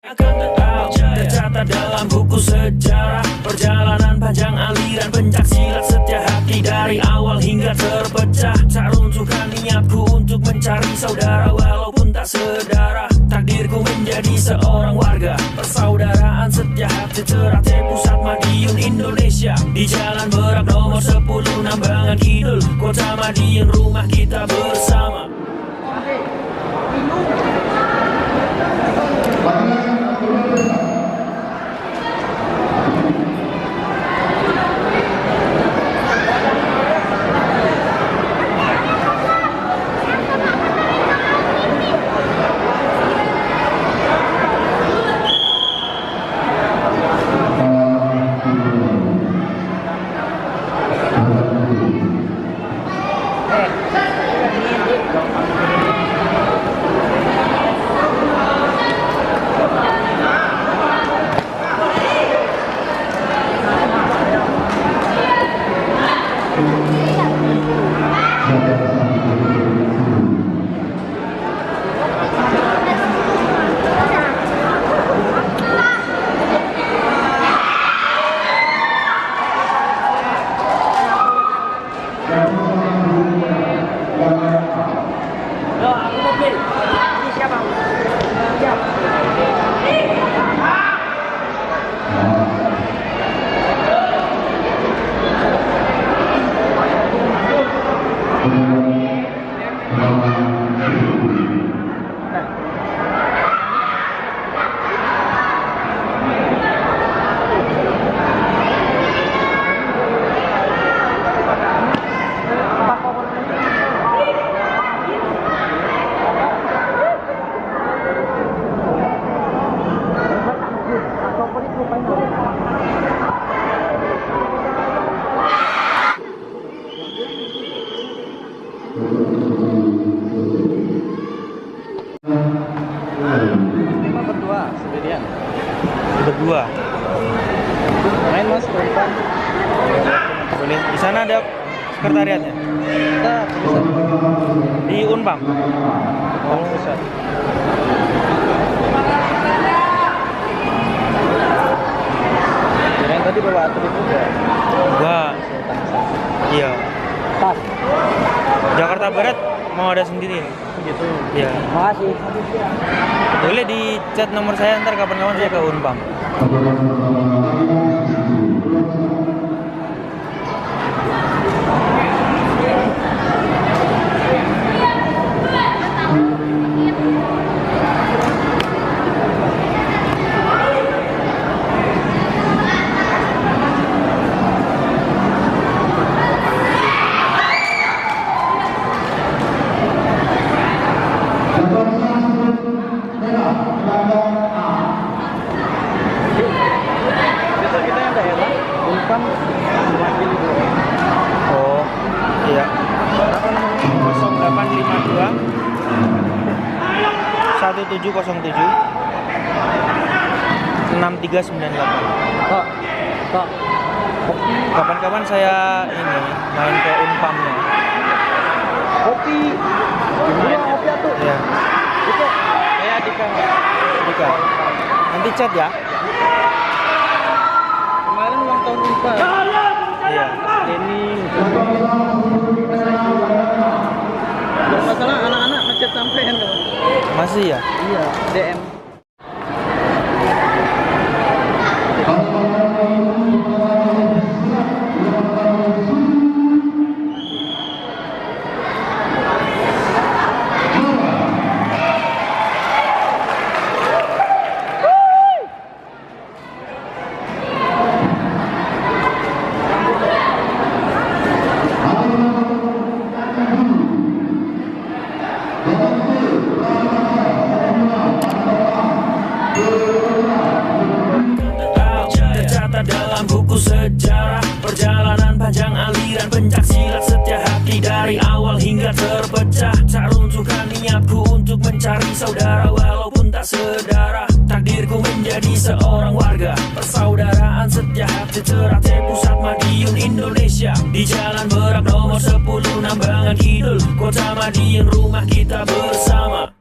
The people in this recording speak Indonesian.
Akan tetap tercatat dalam buku sejarah perjalanan panjang aliran pencak silat setia hati dari awal hingga terpecah. Tak runtuhkan niatku untuk mencari saudara walaupun tak sedara. Takdirku menjadi seorang warga persaudaraan setia hati Ternate Pusat Madiun Indonesia. Di Jalan Merak nomor 10 Nambangan Kidul Kota Madiun rumah kita bersama. Berdua main mas perempuan boleh. Di sana ada sekretariatnya kita di Unpam. oh pusat. Yang tadi bawa atlet juga Gua iya tas Jakarta Barat mau ada sendiri gitu ya. makasih. Boleh di chat nomor saya, ntar kapan-kapan saya ke Unpam. Besok kita yang daerah Unpam mewakili. Oh iya, 0852 1707 6398. Kok Kapan-kapan saya ini main ke Unpamnya. kopi gimana kopi tuh Ya, itu kayak Dika Dika. Nanti chat ya. kemarin ulang tahun Unpam Iya. Denny kalau nggak salah anak-anak ngechat sampean kan. Masih ya? Iya DM. Tercatat dalam buku sejarah perjalanan panjang aliran pencak silat setia hati dari awal hingga terpecah. Tak runtuhkan niatku untuk mencari saudara walaupun tak sedara. Takdirku menjadi seorang warga persaudaraan setia hati Ternate Pusat Madiun Indonesia. Di Jalan Merak nomor 10 Nambangan Kidul Kota Madiun rumah kita bersama.